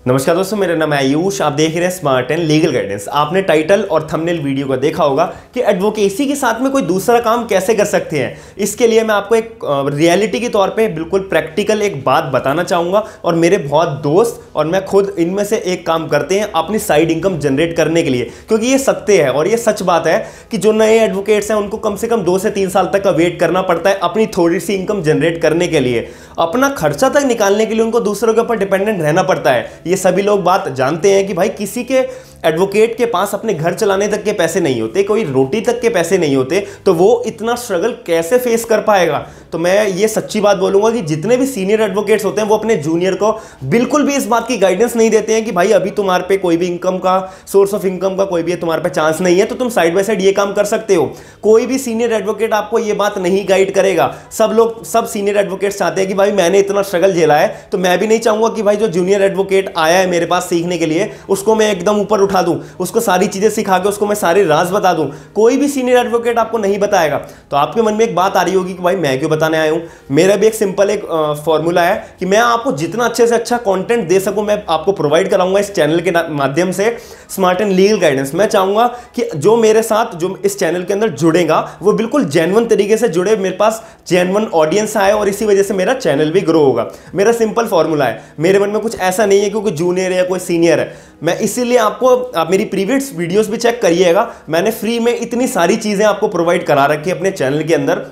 नमस्कार दोस्तों, मेरा नाम है आयुष। आप देख रहे हैं स्मार्ट एंड लीगल गाइडेंस। आपने टाइटल और थंबनेल वीडियो को देखा होगा कि एडवोकेसी के साथ में कोई दूसरा काम कैसे कर सकते हैं। इसके लिए मैं आपको एक रियलिटी के तौर पे बिल्कुल प्रैक्टिकल एक बात बताना चाहूँगा। और मेरे बहुत दोस्त और मैं खुद इनमें से एक काम करते हैं अपनी साइड इनकम जनरेट करने के लिए, क्योंकि ये सत्य है और ये सच बात है कि जो नए एडवोकेट्स हैं उनको कम से कम 2 से 3 साल तक का वेट करना पड़ता है अपनी थोड़ी सी इनकम जनरेट करने के लिए। अपना खर्चा तक निकालने के लिए उनको दूसरों के ऊपर डिपेंडेंट रहना पड़ता है। ये सभी लोग बात जानते हैं कि भाई किसी के एडवोकेट के पास अपने घर चलाने तक के पैसे नहीं होते, कोई रोटी तक के पैसे नहीं होते, तो वो इतना स्ट्रगल कैसे फेस कर पाएगा। तो मैं ये सच्ची बात बोलूंगा कि जितने भी सीनियर एडवोकेट्स होते हैं वो अपने जूनियर को बिल्कुल भी इस बात की गाइडेंस नहीं देते हैं कि भाई अभी तुम्हारे पे कोई भी इनकम का सोर्स ऑफ इनकम का कोई भी तुम्हारे पे चांस नहीं है, तो तुम साइड बाय साइड ये काम कर सकते हो। कोई भी सीनियर एडवोकेट आपको ये बात नहीं गाइड करेगा। सब सीनियर एडवोकेट्स चाहते हैं कि भाई मैंने इतना स्ट्रगल झेला है, तो मैं भी नहीं चाहूंगा कि भाई जो जूनियर एडवोकेट आया है मेरे पास सीखने के लिए उसको मैं एकदम ऊपर उठा दूं, उसको सारी चीजें सिखा के उसको मैं सारे राज बता दूं। कोई भी सीनियर एडवोकेट आपको नहीं बताएगा। तो आपके मन में एक बात आ रही होगी कि भाई मैं क्यों बताने आया हूं। मेरा भी एक सिंपल एक फॉर्मूला है कि मैं आपको जितना अच्छे से अच्छा कंटेंट दे सकूं मैं आपको प्रोवाइड कराऊंगा इस चैनल के माध्यम से, स्मार्ट एंड लीगल गाइडेंस। मैं चाहूंगा कि जो मेरे साथ जो इस चैनल के अंदर जुड़ेगा वो बिल्कुल जेन्युइन तरीके से जुड़े, मेरे पास जेन्युइन ऑडियंस आए और इसी वजह से मेरा चैनल भी ग्रो होगा। मेरा सिंपल फॉर्मूला है, मेरे मन में कुछ ऐसा नहीं है क्योंकि जूनियर है या कोई सीनियर है। मैं इसीलिए आपको, आप मेरी प्रीवियस वीडियोस भी चेक करिएगा, मैंने फ्री में इतनी सारी चीजें आपको प्रोवाइड करा रखी है अपने चैनल के अंदर,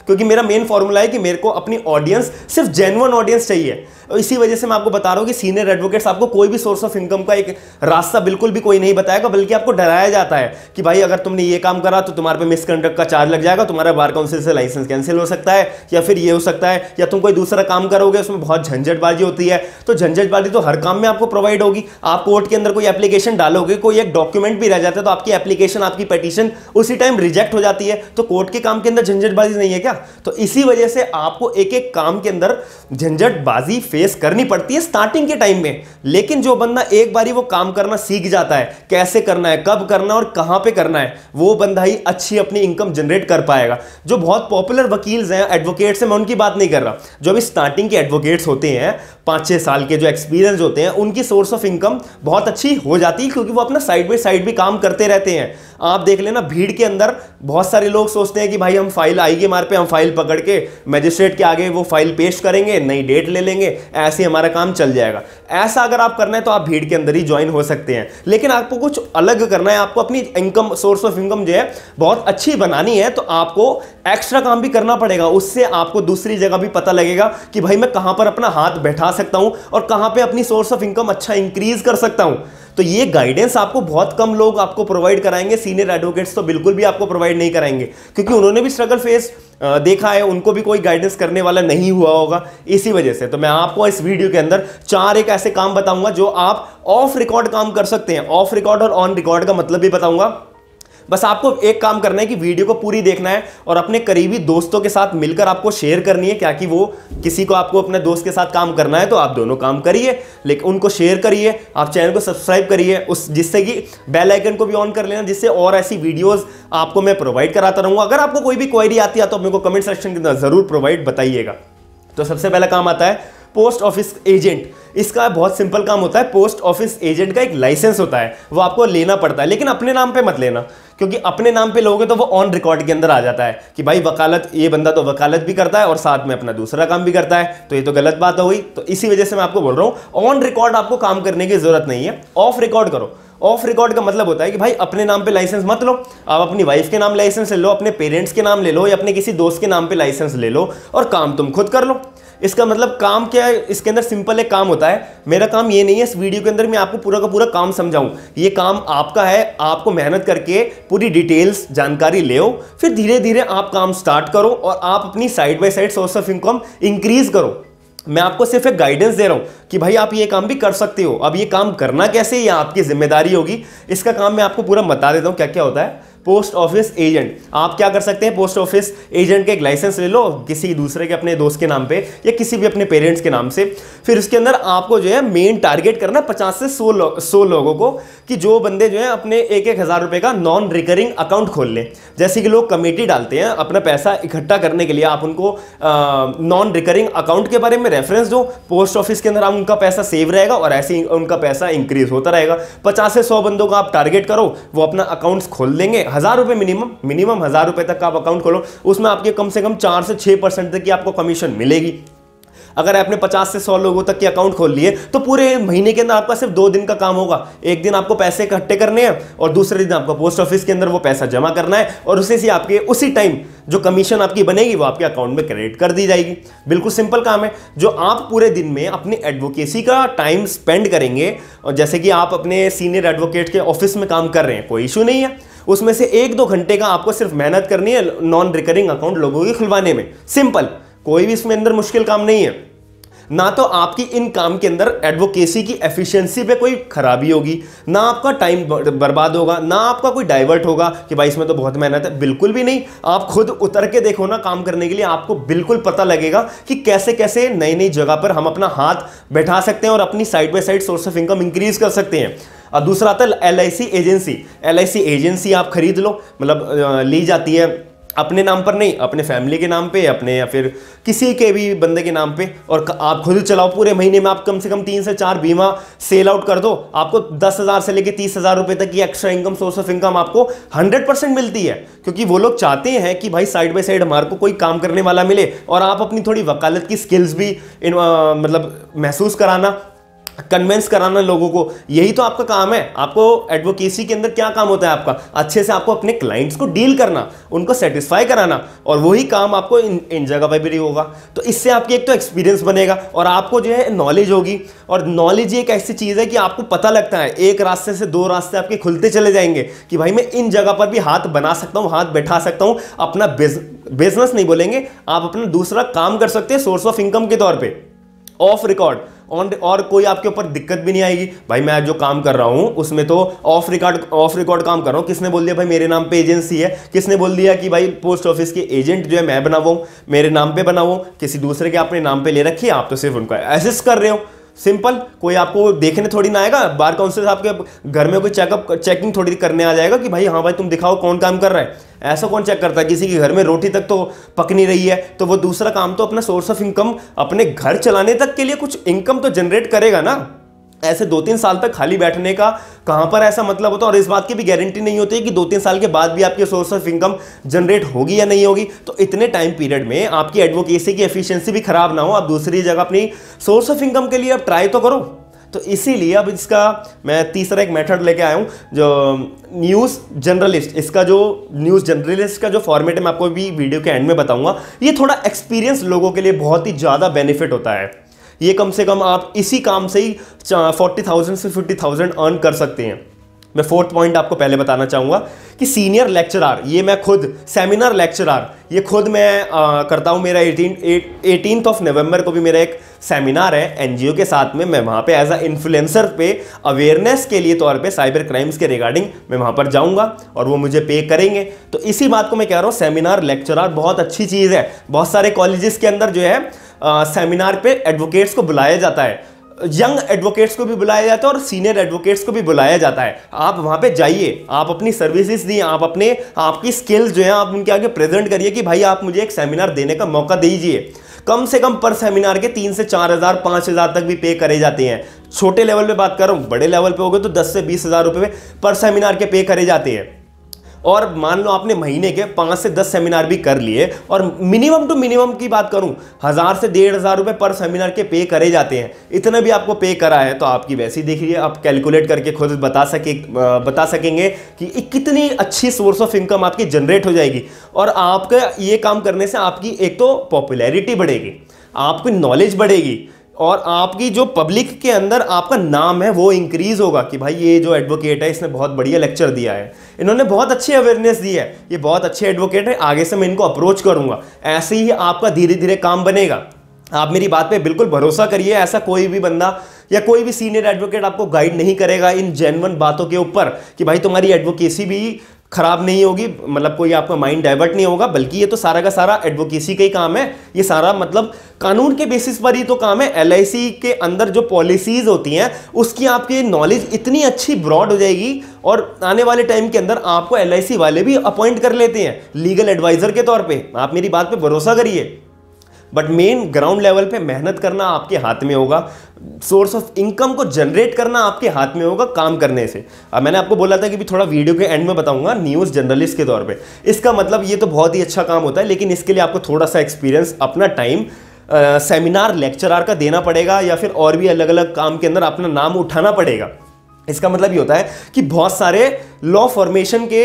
क्योंकि मेरा मेन फॉर्मूला है कि मेरे को अपनी ऑडियंस सिर्फ जेन्युइन ऑडियंस चाहिए। और इसी वजह से मैं आपको बता रहा हूं कि सीनियर एडवोकेट्स आपको कोई भी सोर्स ऑफ इनकम का एक रास्ता बिल्कुल भी कोई नहीं बताएगा, बल्कि आपको डराया जाता है कि भाई अगर तुमने ये काम करा तो तुम्हारे पे मिसकंडक्ट का चार्ज लग जाएगा, तुम्हारा बार काउंसिल से लाइसेंस कैंसिल हो सकता है, या फिर ये हो सकता है, या तुम कोई दूसरा काम करोगे उसमें बहुत झंझटबाजी होती है। तो झंझटबाजी तो हर काम में आपको प्रोवाइड होगी। आप कोर्ट के अंदर कोई एप्लीकेशन डालोगे, कोई एक डॉक्यूमेंट भी रह जाता है तो आपकी एप्लीकेशन, आपकी पिटीशन उसी टाइम रिजेक्ट हो जाती है। तो कोर्ट के काम के अंदर झंझटबाजी नहीं है क्या? तो इसी वजह से आपको एक एक काम के अंदर झंझटबाजी फेस करनी पड़ती है स्टार्टिंग के टाइम में। लेकिन जो बंदा एक बारी वो काम करना सीख जाता है, कैसे करना है, कब करना है और कहां पे करना है, वो बंदा ही अच्छी अपनी इनकम जनरेट कर पाएगा। जो बहुत पॉपुलर वकील्स हैं, एडवोकेट्स हैं, मैं उनकी बात नहीं कर रहा। जो अभी स्टार्टिंग के एडवोकेट्स होते हैं, 5-6 साल के जो एक्सपीरियंस होते हैं, उनकी सोर्स ऑफ इनकम बहुत अच्छी हो जाती है क्योंकि वो अपना साइड बाय साइड भी काम करते रहते हैं। आप देख लेना, भीड़ के अंदर बहुत सारे लोग सोचते हैं कि भाई हम फाइल आएगी हमारे पे, हम फाइल पकड़ के मजिस्ट्रेट के आगे वो फाइल पेश करेंगे, नई डेट ले लेंगे, ऐसे हमारा काम चल जाएगा। ऐसा अगर आप करना है तो आप भीड़ के अंदर ही ज्वाइन हो सकते हैं। लेकिन आपको कुछ अलग करना है, आपको अपनी इनकम, सोर्स ऑफ इनकम जो है बहुत अच्छी बनानी है, तो आपको एक्स्ट्रा काम भी करना पड़ेगा। उससे आपको दूसरी जगह भी पता लगेगा कि भाई मैं कहां पर अपना हाथ बैठा सकता हूं और कहां पे अपनी सोर्स ऑफ इनकम अच्छा इंक्रीज कर सकता हूं। तो ये गाइडेंस आपको बहुत कम लोग आपको प्रोवाइड कराएंगे। सीनियर एडवोकेट्स तो बिल्कुल भी आपको प्रोवाइड नहीं कराएंगे क्योंकि उन्होंने भी स्ट्रगल फेस देखा है, उनको भी कोई गाइडेंस करने वाला नहीं हुआ होगा। इसी वजह से तो मैं आपको इस वीडियो के अंदर 4 एक ऐसे काम बताऊंगा जो आप ऑफ रिकॉर्ड काम कर सकते हैं। ऑफ रिकॉर्ड और ऑन रिकॉर्ड का मतलब भी बताऊंगा। बस आपको एक काम करना है कि वीडियो को पूरी देखना है और अपने करीबी दोस्तों के साथ मिलकर आपको शेयर करनी है। क्या कि वो किसी को आपको अपने दोस्त के साथ काम करना है तो आप दोनों काम करिए, लेकिन उनको शेयर करिए, आप चैनल को सब्सक्राइब करिए, उस जिससे कि बेल आइकन को भी ऑन कर लेना, जिससे और ऐसी वीडियोस आपको मैं प्रोवाइड कराता रहूंगा। अगर आपको कोई भी क्वेरी आती है तो मेरे को कमेंट सेक्शन के अंदर जरूर प्रोवाइड बताइएगा। तो सबसे पहला काम आता है पोस्ट ऑफिस एजेंट। इसका बहुत सिंपल काम होता है। पोस्ट ऑफिस एजेंट का एक लाइसेंस होता है, वो आपको लेना पड़ता है, लेकिन अपने नाम पे मत लेना, क्योंकि अपने नाम पे लोगे तो वो ऑन रिकॉर्ड के अंदर आ जाता है कि भाई वकालत, ये बंदा तो वकालत भी करता है और साथ में अपना दूसरा काम भी करता है, तो ये तो गलत बात हुई। तो इसी वजह से मैं आपको बोल रहा हूं ऑन रिकॉर्ड आपको काम करने की जरूरत नहीं है, ऑफ रिकॉर्ड करो। ऑफ रिकॉर्ड का मतलब होता है कि भाई अपने नाम पे लाइसेंस मत लो, आप अपनी वाइफ के नाम लाइसेंस ले लो, अपने पेरेंट्स के नाम ले लो, या अपने किसी दोस्त के नाम पे लाइसेंस ले लो और काम तुम खुद कर लो। इसका मतलब काम क्या है? इसके अंदर सिंपल एक काम होता है। मेरा काम ये नहीं है इस वीडियो के अंदर मैं आपको पूरा का पूरा काम समझाऊं, ये काम आपका है। आपको मेहनत करके पूरी डिटेल्स जानकारी ले, फिर धीरे धीरे आप काम स्टार्ट करो और आप अपनी side by side source of income increase करो। मैं आपको सिर्फ एक गाइडेंस दे रहा हूं कि भाई आप ये काम भी कर सकते हो। अब ये काम करना कैसे, ये आपकी जिम्मेदारी होगी। इसका काम मैं आपको पूरा बता देता हूं क्या क्या होता है। Post office agent. आप क्या कर सकते हैं, पोस्ट ऑफिस एजेंट का एक लाइसेंस ले लो किसी दूसरे के अपने दोस्त के नाम पे या किसी भी अपने पेरेंट्स के नाम से। फिर उसके अंदर आपको जो है मेन टारगेट करना 50 से 100 लोगों को, कि जो बंदे जो है अपने 1,000 रुपए का नॉन रिकरिंग अकाउंट खोल लें। जैसे कि लोग कमेटी डालते हैं अपना पैसा इकट्ठा करने के लिए, आप उनको नॉन रिकरिंग अकाउंट के बारे में रेफरेंस दो, पोस्ट ऑफिस के अंदर उनका पैसा सेव रहेगा और ऐसे ही उनका पैसा इंक्रीज होता रहेगा। 50 से 100 बंदों का आप टारगेट करो, वो अपना अकाउंट्स खोल देंगे। 1,000 रुपए मिनिमम 1,000 रुपए तक का आप अकाउंट खोलो, उसमें आपके कम से कम 4 से 6% तक की आपको कमीशन मिलेगी। अगर आपने 50 से 100 लोगों तक के अकाउंट खोल लिए तो पूरे महीने के अंदर आपका सिर्फ 2 दिन का काम होगा। एक दिन आपको पैसे इकट्ठे करने हैं और दूसरे दिन आपको पोस्ट ऑफिस के अंदर वो पैसा जमा करना है और उसी से आपके उसी टाइम जो कमीशन आपकी बनेगी वो आपके अकाउंट में क्रेडिट कर दी जाएगी। बिल्कुल सिंपल काम है, जो आप पूरे दिन में अपनी एडवोकेसी का टाइम स्पेंड करेंगे, और जैसे कि आप अपने सीनियर एडवोकेट के ऑफिस में काम कर रहे हैं, कोई इशू नहीं है, उसमें से 1-2 घंटे का आपको सिर्फ मेहनत करनी है नॉन रिकरिंग अकाउंट लोगों के खुलवाने में। सिंपल, कोई भी इसमें अंदर मुश्किल काम नहीं है। ना तो आपकी इन काम के अंदर एडवोकेसी की एफिशिएंसी पे कोई खराबी होगी, ना आपका टाइम बर्बाद होगा, ना आपका कोई डाइवर्ट होगा कि भाई इसमें तो बहुत मेहनत है, बिल्कुल भी नहीं। आप खुद उतर के देखो ना काम करने के लिए, आपको बिल्कुल पता लगेगा कि कैसे कैसे नई नई जगह पर हम अपना हाथ बैठा सकते हैं और अपनी side by side source of income increase कर सकते हैं। और दूसरा आता है LIC एजेंसी। LIC एजेंसी आप खरीद लो, मतलब ली जाती है अपने नाम पर नहीं, अपने फैमिली के नाम पे, अपने या फिर किसी के भी बंदे के नाम पे, और आप खुद चलाओ। पूरे महीने में आप कम से कम 3 से 4 बीमा सेल आउट कर दो, आपको 10,000 से लेके 30,000 रुपए तक की extra income, source of income आपको 100% मिलती है। क्योंकि वो लोग चाहते हैं कि भाई साइड बाय साइड हमारे को कोई काम करने वाला मिले और आप अपनी थोड़ी वकालत की स्किल्स भी मतलब महसूस कराना, कन्विंस कराना लोगों को, यही तो आपका काम है। आपको एडवोकेसी के अंदर क्या काम होता है आपका, अच्छे से आपको अपने क्लाइंट्स को डील करना, उनको सेटिस्फाई कराना, और वही काम आपको इन जगह पर भी होगा। तो इससे आपकी एक तो एक्सपीरियंस बनेगा और आपको जो है नॉलेज होगी। और नॉलेज एक ऐसी चीज है कि आपको पता लगता है, एक रास्ते से 2 रास्ते आपके खुलते चले जाएंगे कि भाई मैं इन जगह पर भी हाथ बना सकता हूं, हाथ बैठा सकता हूं, अपना बिजनेस नहीं बोलेंगे, आप अपना दूसरा काम कर सकते हैं सोर्स ऑफ इनकम के तौर पर, ऑफ रिकॉर्ड। और कोई आपके ऊपर दिक्कत भी नहीं आएगी। भाई मैं जो काम कर रहा हूं उसमें तो ऑफ रिकॉर्ड काम कर रहा हूं, किसने बोल दिया भाई मेरे नाम पे एजेंसी है, किसने बोल दिया कि भाई पोस्ट ऑफिस के एजेंट जो है मैं बनाऊं, मेरे नाम पे बनाऊं, किसी दूसरे के आपने नाम पे ले रखी है, आप तो सिर्फ उनका असिस्ट कर रहे हो। सिंपल, कोई आपको देखने थोड़ी ना आएगा, बार काउंसिल आपके घर में कोई चेकिंग थोड़ी करने आ जाएगा कि भाई हाँ भाई तुम दिखाओ कौन काम कर रहा है। ऐसा कौन चेक करता है, किसी के घर में रोटी तक तो पक नहीं रही है तो वो दूसरा काम तो अपना सोर्स ऑफ इनकम, अपने घर चलाने तक के लिए कुछ इनकम तो जनरेट करेगा ना। ऐसे 2-3 साल तक खाली बैठने का कहां पर ऐसा मतलब होता है, और इस बात की भी गारंटी नहीं होती है कि 2-3 साल के बाद भी आपकी सोर्स ऑफ इनकम जनरेट होगी या नहीं होगी। तो इतने टाइम पीरियड में आपकी एडवोकेसी की एफिशिएंसी भी खराब ना हो, आप दूसरी जगह अपनी सोर्स ऑफ इनकम के लिए आप ट्राई तो करो। तो इसीलिए अब इसका मैं तीसरा एक मेथड लेके आया हूं, जो न्यूज़ जर्नलिस्ट। इसका जो न्यूज़ जर्नलिस्ट का जो फॉर्मेट है मैं आपको भी वीडियो के एंड में बताऊंगा। ये थोड़ा एक्सपीरियंस लोगों के लिए बहुत ही ज़्यादा बेनिफिट होता है। ये कम से कम आप इसी काम से ही 40,000 से 50,000 अर्न कर सकते हैं। मैं 4th पॉइंट आपको पहले बताना चाहूँगा कि सीनियर लेक्चरार, ये मैं खुद सेमिनार लेक्चरार, ये खुद मैं करता हूँ। मेरा 18 नवंबर को भी मेरा एक सेमिनार है एनजीओ के साथ में। मैं वहाँ पे एज अ इन्फ्लुएंसर पे अवेयरनेस के लिए तौर पे साइबर क्राइम्स के रिगार्डिंग मैं वहाँ पर जाऊँगा और वो मुझे पे करेंगे। तो इसी बात को मैं कह रहा हूँ, सेमिनार लेक्चरार बहुत अच्छी चीज़ है। बहुत सारे कॉलेजेस के अंदर जो है सेमिनार पे एडवोकेट्स को बुलाया जाता है, यंग एडवोकेट्स को भी बुलाया जाता है और सीनियर एडवोकेट्स को भी बुलाया जाता है। आप वहां पे जाइए, आप अपनी सर्विसेज दिए, आप आपकी स्किल्स जो है आप उनके आगे प्रेजेंट करिए कि भाई आप मुझे एक सेमिनार देने का मौका दीजिए। कम से कम पर सेमिनार के 3 से 4,000 5,000 तक भी पे करे जाते हैं। छोटे लेवल पे बात कर रहा हूँ, बड़े लेवल पे हो गए तो 10 से 20,000 रुपये पर सेमिनार के पे करे जाते हैं। और मान लो आपने महीने के 5 से 10 सेमिनार भी कर लिए, और मिनिमम टू मिनिमम की बात करूं 1,000 से 1,500 रुपए पर सेमिनार के पे करे जाते हैं। इतना भी आपको पे करा है तो आपकी वैसी देखिए, आप कैलकुलेट करके खुद बता सकेंगे कि कितनी अच्छी सोर्स ऑफ इनकम आपकी जनरेट हो जाएगी। और आपका ये काम करने से आपकी एक तो पॉपुलैरिटी बढ़ेगी, आपकी नॉलेज बढ़ेगी, और आपकी जो पब्लिक के अंदर आपका नाम है वो इंक्रीज होगा कि भाई ये जो एडवोकेट है इसने बहुत बढ़िया लेक्चर दिया है, इन्होंने बहुत अच्छी अवेयरनेस दी है, ये बहुत अच्छे एडवोकेट है, आगे से मैं इनको अप्रोच करूंगा। ऐसे ही आपका धीरे धीरे काम बनेगा। आप मेरी बात पे बिल्कुल भरोसा करिए, ऐसा कोई भी बंदा या कोई भी सीनियर एडवोकेट आपको गाइड नहीं करेगा इन जेन्युइन बातों के ऊपर कि भाई तुम्हारी एडवोकेसी भी खराब नहीं होगी, मतलब कोई आपका माइंड डाइवर्ट नहीं होगा, बल्कि ये तो सारा का सारा एडवोकेसी का ही काम है। ये सारा मतलब कानून के बेसिस पर ही तो काम है। एलआईसी के अंदर जो पॉलिसीज होती हैं उसकी आपकी नॉलेज इतनी अच्छी ब्रॉड हो जाएगी, और आने वाले टाइम के अंदर आपको एलआईसी वाले भी अपॉइंट कर लेते हैं लीगल एडवाइजर के तौर पे। आप मेरी बात पे भरोसा करिए। बट मेन ग्राउंड लेवल पे मेहनत करना आपके हाथ में होगा, सोर्स ऑफ इनकम को जनरेट करना आपके हाथ में होगा काम करने से। अब मैंने आपको बोला था कि भी थोड़ा वीडियो के एंड में बताऊंगा न्यूज़ जर्नलिस्ट के तौर पे। इसका मतलब ये तो बहुत ही अच्छा काम होता है, लेकिन इसके लिए आपको थोड़ा सा एक्सपीरियंस, अपना टाइम सेमिनार लेक्चरर का देना पड़ेगा, या फिर और भी अलग अलग काम के अंदर अपना नाम उठाना पड़ेगा। इसका मतलब ये होता है कि बहुत सारे लॉ फॉर्मेशन के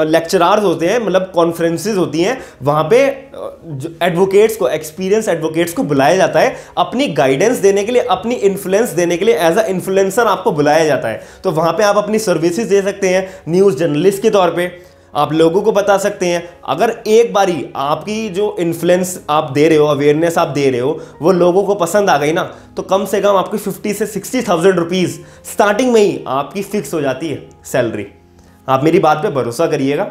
लेक्चरार्स होते हैं, मतलब कॉन्फ्रेंसेस होती हैं, वहाँ पे एडवोकेट्स को, एक्सपीरियंस एडवोकेट्स को बुलाया जाता है अपनी गाइडेंस देने के लिए, अपनी इन्फ्लुएंस देने के लिए। एज अ इन्फ्लुएंसर आपको बुलाया जाता है, तो वहाँ पे आप अपनी सर्विसेज दे सकते हैं न्यूज़ जर्नलिस्ट के तौर पे। आप लोगों को बता सकते हैं। अगर एक बारी आपकी जो इन्फ्लुएंस आप दे रहे हो, अवेयरनेस आप दे रहे हो, वो लोगों को पसंद आ गई ना, तो कम से कम आपकी 50 से 60,000 रुपीज़ स्टार्टिंग में ही आपकी फिक्स हो जाती है सैलरी। आप मेरी बात पे भरोसा करिएगा।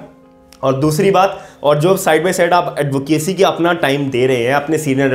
और दूसरी बात, और जो साइड बाय साइड आप एडवोकेसी के अपना टाइम दे रहे हैं, अपने सीनियर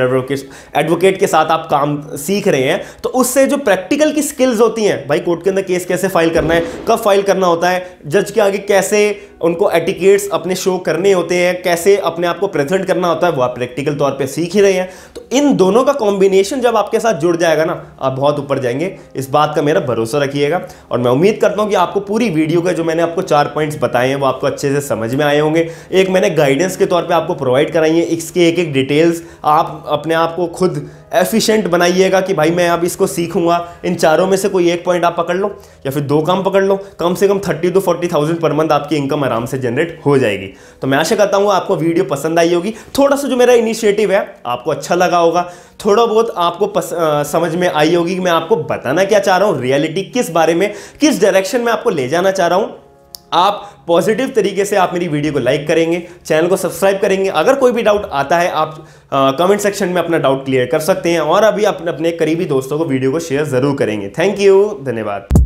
एडवोकेट के साथ आप काम सीख रहे हैं, तो उससे जो प्रैक्टिकल की स्किल्स होती हैं, भाई कोर्ट के अंदर केस कैसे फाइल करना है, कब फाइल करना होता है, जज के आगे कैसे उनको एटिकेट्स अपने शो करने होते हैं, कैसे अपने आप को प्रेजेंट करना होता है, वो आप प्रैक्टिकल तौर पे सीख ही रहे हैं। तो इन दोनों का कॉम्बिनेशन जब आपके साथ जुड़ जाएगा ना, आप बहुत ऊपर जाएंगे। इस बात का मेरा भरोसा रखिएगा। और मैं उम्मीद करता हूं कि आपको पूरी वीडियो का जो मैंने आपको 4 पॉइंट्स बताए हैं वो आपको अच्छे से समझ में आए होंगे। एक मैंने गाइडेंस के तौर पे आपको प्रोवाइड कराई है, इसके एक एक डिटेल्स आप अपने आप को खुद एफिशिएंट बनाइएगा कि भाई मैं अब इसको सीखूंगा। इन चारों में से कोई एक पॉइंट आप पकड़ लो या फिर 2 काम पकड़ लो, कम से कम 30 to 40,000 पर मंथ आपकी इनकम आराम से जनरेट हो जाएगी। तो मैं आशा करता हूँ आपको वीडियो पसंद आई होगी। थोड़ा सा जो मेरा इनिशिएटिव है आपको अच्छा लगा होगा, थोड़ा बहुत आपको समझ में आई होगी कि मैं आपको बताना क्या चाह रहा हूँ, रियलिटी किस बारे में, किस डायरेक्शन में आपको ले जाना चाह रहा हूँ। आप पॉजिटिव तरीके से आप मेरी वीडियो को लाइक करेंगे, चैनल को सब्सक्राइब करेंगे। अगर कोई भी डाउट आता है आप कमेंट सेक्शन में अपना डाउट क्लियर कर सकते हैं, और अभी अपने करीबी दोस्तों को वीडियो को शेयर जरूर करेंगे। थैंक यू, धन्यवाद।